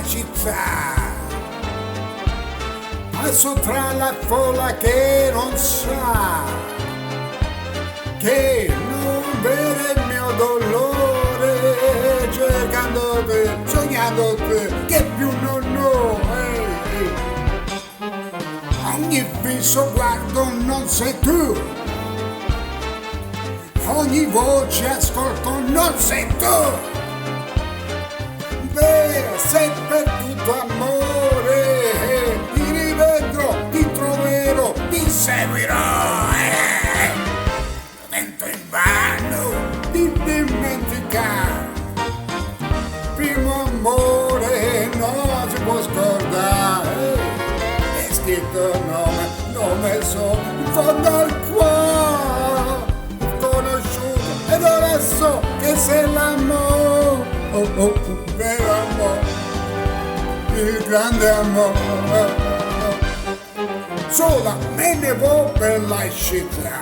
città. Passo tra la folla che non sa, che non vede il mio dolore, cercando te, sognando te, che più non ho. Ogni viso guardo non sei tu, ogni voce ascolto non sei tu. Beh, sei perduto amore, ti rivedrò, ti troverò, ti seguirò. Tento invano di dimenticare, primo amore non si può scordare. È scritto nome so, in fondo al cuore, conosciuto ed ora so che sei l'amore, vero amore, il grande amore. Sola me ne vo per la città,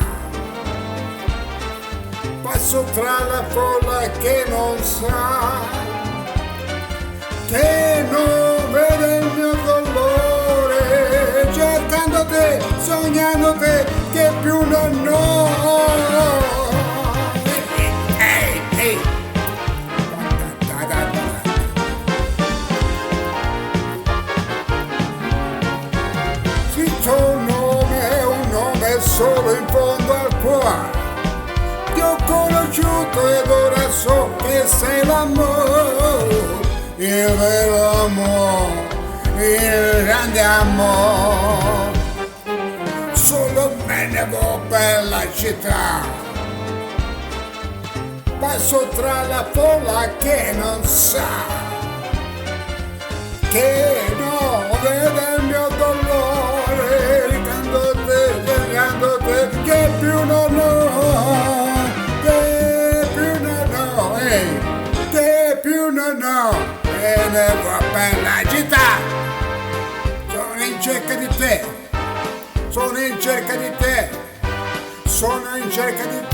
passo tra la folla che non sa, che non vede il mio dolore, cercando te, sognando te, che più non ho. Un nome solo in fondo al cuore, ti ho conosciuto ed ora so che sei l'amore, il vero amore, il grande amore. Solo me ne vo per la città, passo tra la folla che non sa, che non vede il mio dolore, ricando te, cercando te, che più non ho, che più non ho, che più non ho, e ne vo per la città. Sono in cerca di te, sono in cerca di te, sono in cerca di te.